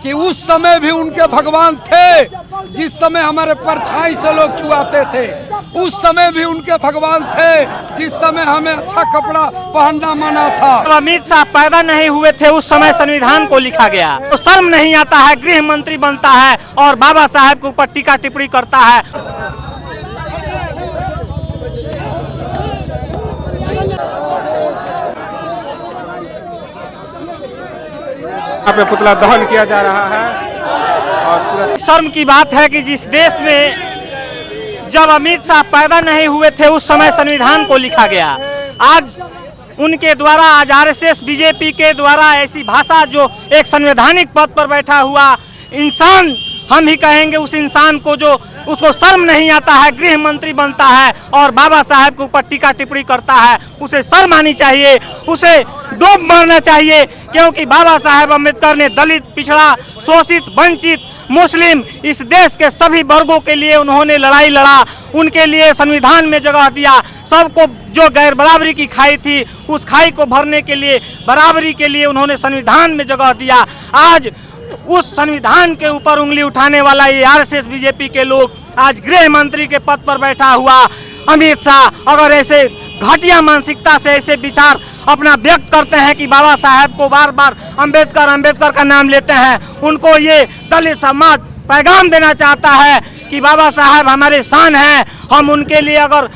कि उस समय भी उनके भगवान थे, जिस समय हमारे परछाई से लोग छुआते थे, उस समय भी उनके भगवान थे, जिस समय हमें अच्छा कपड़ा पहनना मना था। अमित शाह पैदा नहीं हुए थे उस समय संविधान को लिखा गया। तो शर्म नहीं आता है, गृह मंत्री बनता है और बाबा साहेब के ऊपर टीका टिप्पणी करता है। यहाँ पे पुतला दहन किया जा रहा है और पूरा शर्म की बात है कि जिस देश में जब अमित शाह पैदा नहीं हुए थे उस समय संविधान को लिखा गया, आज उनके द्वारा, आज आरएसएस बीजेपी के द्वारा ऐसी भाषा, जो एक संवैधानिक पद पर बैठा हुआ इंसान, हम ही कहेंगे उस इंसान को, जो उसको शर्म नहीं आता है, गृह मंत्री बनता है और बाबा साहेब के ऊपर टीका टिप्पणी करता है, उसे शर्म आनी चाहिए, उसे डूब मरना चाहिए। क्योंकि बाबा साहेब अम्बेडकर ने दलित, पिछड़ा, शोषित, वंचित, मुस्लिम, इस देश के सभी वर्गों के लिए उन्होंने लड़ाई लड़ा, उनके लिए संविधान में जगह दिया। सबको जो गैर बराबरी की खाई थी, उस खाई को भरने के लिए, बराबरी के लिए उन्होंने संविधान में जगह दिया। आज उस संविधान के ऊपर उंगली उठाने वाला ये आरएसएस बीजेपी के लोग, आज गृह मंत्री के पद पर बैठा हुआ अमित शाह अगर ऐसे घटिया मानसिकता से ऐसे विचार अपना व्यक्त करते हैं कि बाबा साहेब को बार बार अंबेडकर का नाम लेते हैं, उनको ये दलित समाज पैगाम देना चाहता है कि बाबा साहेब हमारे शान हैं, हम उनके लिए अगर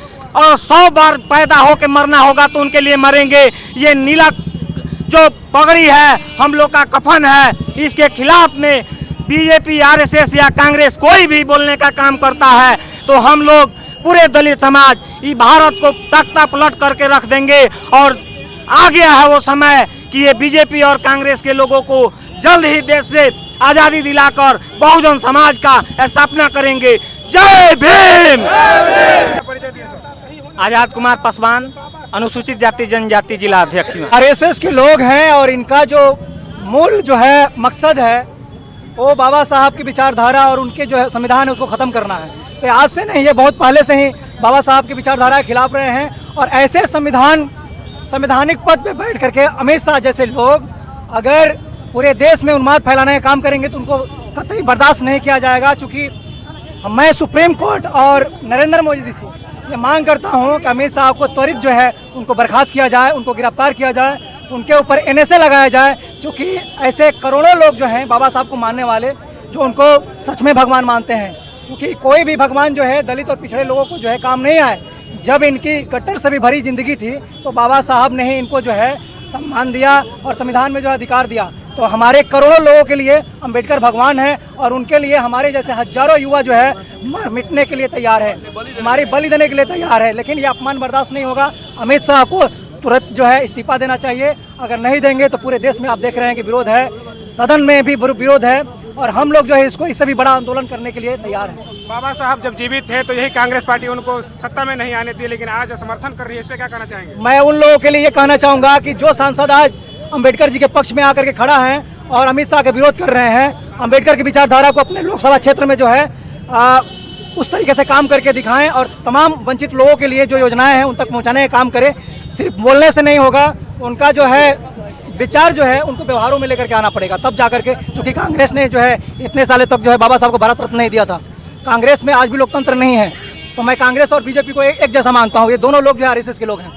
100 बार पैदा होकर मरना होगा तो उनके लिए मरेंगे। ये नीला जो पगड़ी है हम लोग का कफन है, इसके खिलाफ में बीजेपी, आरएसएस या कांग्रेस कोई भी बोलने का काम करता है तो हम लोग पूरे दलित समाज इस भारत को तख्ता पलट करके रख देंगे। और आ गया है वो समय कि ये बीजेपी और कांग्रेस के लोगों को जल्द ही देश से आज़ादी दिलाकर बहुजन समाज का स्थापना करेंगे। जय भीम। आजाद कुमार पासवान, अनुसूचित जाति जनजाति जिला अध्यक्ष। आरएसएस के लोग हैं और इनका जो मूल जो है मकसद है वो बाबा साहब की विचारधारा और उनके जो है संविधान है उसको ख़त्म करना है। तो आज से नहीं, ये बहुत पहले से ही बाबा साहब की विचारधारा के खिलाफ रहे हैं। और ऐसे संवैधानिक पद पे बैठ करके अमित शाह जैसे लोग अगर पूरे देश में उन्माद फैलाने का काम करेंगे तो उनको कतई बर्दाश्त नहीं किया जाएगा। चूँकि मैं सुप्रीम कोर्ट और नरेंद्र मोदी से ये मांग करता हूँ कि अमित शाह को त्वरित जो है उनको बर्खास्त किया जाए, उनको गिरफ्तार किया जाए, उनके ऊपर एनएसए लगाया जाए। क्योंकि ऐसे करोड़ों लोग जो हैं बाबा साहब को मानने वाले, जो उनको सच में भगवान मानते हैं। क्योंकि कोई भी भगवान जो है दलित और पिछड़े लोगों को जो है काम नहीं आए। जब इनकी कट्टर से भी भरी जिंदगी थी तो बाबा साहब ने ही इनको जो है सम्मान दिया और संविधान में जो अधिकार दिया। तो हमारे करोड़ों लोगों के लिए अम्बेडकर भगवान है और उनके लिए हमारे जैसे हजारों युवा जो है मर मिटने के लिए तैयार है, हमारी बलि देने के लिए तैयार है। लेकिन ये अपमान बर्दाश्त नहीं होगा। अमित शाह को तुरंत जो है इस्तीफा देना चाहिए। अगर नहीं देंगे तो पूरे देश में आप देख रहे हैं कि विरोध है, सदन में भी विरोध है और हम लोग जो है इससे भी बड़ा आंदोलन करने के लिए तैयार हैं। बाबा साहब जब जीवित थे तो यही कांग्रेस पार्टी उनको सत्ता में नहीं आने दी, लेकिन आज समर्थन कर रही है, इस पे क्या कहना चाहेंगे? मैं उन लोगों के लिए ये कहना चाहूँगा कि जो सांसद आज अम्बेडकर जी के पक्ष में आकर के खड़ा हैं और अमित शाह का विरोध कर रहे हैं, अम्बेडकर की विचारधारा को अपने लोकसभा क्षेत्र में जो है उस तरीके से काम करके दिखाएं और तमाम वंचित लोगों के लिए जो योजनाएं हैं उन तक पहुंचाने का काम करें। सिर्फ बोलने से नहीं होगा, उनका जो है विचार जो है उनको व्यवहारों में लेकर के आना पड़ेगा, तब जाकर के। क्योंकि कांग्रेस ने जो है इतने सालों तक जो है बाबा साहब को भारत रत्न नहीं दिया था। कांग्रेस में आज भी लोकतंत्र नहीं है। तो मैं कांग्रेस और बीजेपी को एक जैसा मानता हूँ। ये दोनों लोग जो आरएसएस के लोग हैं।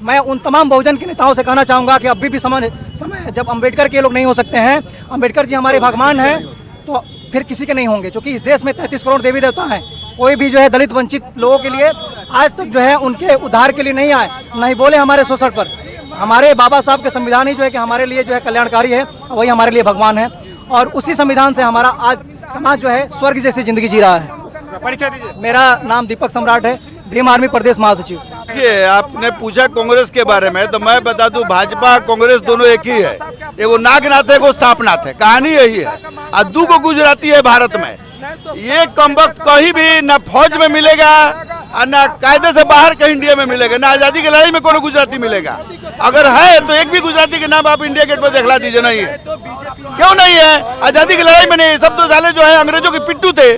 मैं उन तमाम बहुजन के नेताओं से कहना चाहूँगा कि अभी भी समय है जब अम्बेडकर के लोग नहीं हो सकते हैं। अम्बेडकर जी हमारे भगवान हैं तो फिर किसी के नहीं होंगे। क्योंकि इस देश में 33 करोड़ देवी देवता हैं। कोई भी जो है दलित वंचित लोगों के लिए आज तक जो है उनके उद्धार के लिए नहीं आए, नहीं बोले हमारे शोषण पर। हमारे बाबा साहब के संविधान ही जो है कि हमारे लिए जो है कल्याणकारी है, वही हमारे लिए भगवान है। और उसी संविधान से हमारा आज समाज जो है स्वर्ग जैसी जिंदगी जी रहा है। परिचय दीजिए। मेरा नाम दीपक सम्राट है, भीम आर्मी प्रदेश महासचिव। आपने पूछा कांग्रेस के बारे में तो मैं बता दूं भाजपा कांग्रेस दोनों एक ही है। एगो नागनाथ है, एगो सांपनाथ है, कहानी यही है। और दू को गुजराती है भारत में। ये कमबख्त कहीं भी न फौज में मिलेगा और न कायदे से बाहर कहीं इंडिया में मिलेगा, न आज़ादी की लड़ाई में कोनो गुजराती मिलेगा। अगर है तो एक भी गुजराती के नाम आप इंडिया गेट पर दिखला दीजिए। नहीं है, क्यों नहीं है? आज़ादी की लड़ाई में नहीं। सब तो साले जो है अंग्रेजों के पिट्टू थे।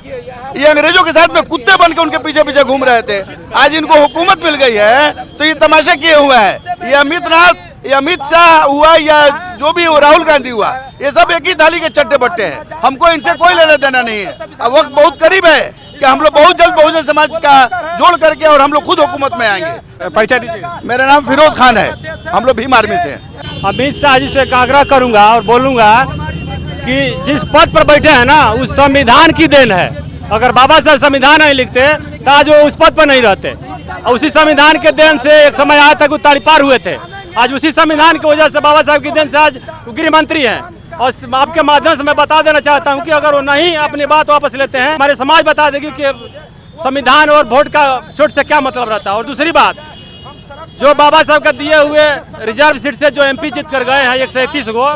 ये अंग्रेजों के साथ में कुत्ते बन के उनके पीछे पीछे घूम रहे थे। आज इनको हुकूमत मिल गई है तो ये तमाशा किए हुआ है। ये अमित नाथ ये अमित शाह हुआ या जो भी हो, राहुल गांधी हुआ, ये सब एक ही थाली के चट्टे बट्टे हैं। हमको इनसे कोई लेना देना नहीं है। अब वक्त बहुत करीब है कि हम लोग बहुत जल्द बहुजन समाज का जोड़ करके और हम लोग खुद हुकूमत में आएंगे। परिचय दीजिए। मेरा नाम फिरोज खान है, हम लोग भीम आर्मी से हैं। अमित शाह जी से आग्रह करूंगा और बोलूंगा कि जिस पद पर बैठे हैं ना, उस संविधान की देन है। अगर बाबा साहब संविधान नहीं लिखते तो आज वो उस पद पर नहीं रहते, और उसी संविधान के देन से एक समय आया तक वो तारीपार हुए थे। आज उसी संविधान की वजह से, बाबा साहब की देन से आज गृह मंत्री हैं। और आपके माध्यम से मैं बता देना चाहता हूं कि अगर वो नहीं अपनी बात वापस लेते हैं, हमारे समाज बता देगी कि संविधान और वोट का चोट से क्या मतलब रहता है। और दूसरी बात, जो बाबा साहब का दिए हुए रिजर्व सीट से जो एमपी जीत कर गए हैं 131 को,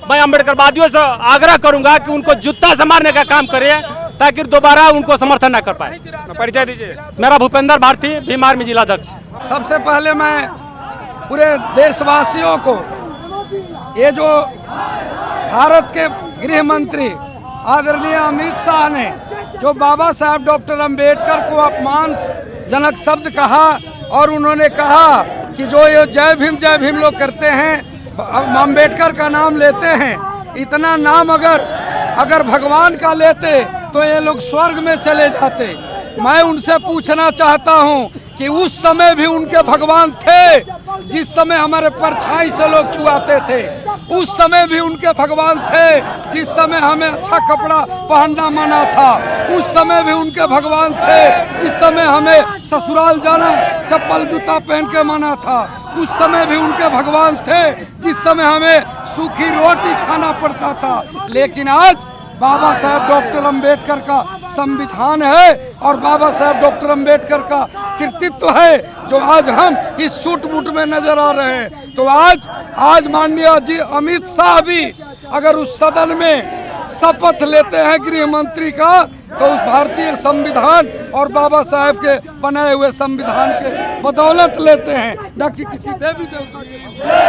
मैं अम्बेडकरवादियों से आग्रह करूंगा कि उनको जूता से मारने का काम करें ताकि दोबारा उनको समर्थन न कर पाए। परिचय दीजिए। मेरा भूपेंद्र भारती, भीम आर्मी जिला अध्यक्ष। सबसे पहले मैं पूरे देशवासियों को, ये जो भारत के गृह मंत्री आदरणीय अमित शाह ने जो बाबा साहब डॉक्टर अंबेडकर को अपमानजनक शब्द कहा, और उन्होंने कहा कि जो ये जय भीम लोग करते हैं, अंबेडकर का नाम लेते हैं, इतना नाम अगर भगवान का लेते तो ये लोग स्वर्ग में चले जाते। मैं उनसे पूछना चाहता हूं कि उस समय भी उनके भगवान थे जिस समय हमारे परछाई से लोग छुआते थे, उस समय भी उनके भगवान थे जिस समय हमें अच्छा कपड़ा पहनना मना था, उस समय भी उनके भगवान थे जिस समय हमें ससुराल जाना चप्पल जूता पहन के मना था, उस समय भी उनके भगवान थे जिस समय हमें सूखी रोटी खाना पड़ता था। लेकिन आज बाबा साहब डॉक्टर अंबेडकर का संविधान है और बाबा साहब डॉक्टर अंबेडकर का कृतित्व है जो आज हम इस सूट बूट में नजर आ रहे हैं। तो आज माननीय जी अमित शाह भी अगर उस सदन में शपथ लेते हैं गृह मंत्री का, तो उस भारतीय संविधान और बाबा साहब के बनाए हुए संविधान के बदौलत लेते हैं, न कि किसी देवी देवता के।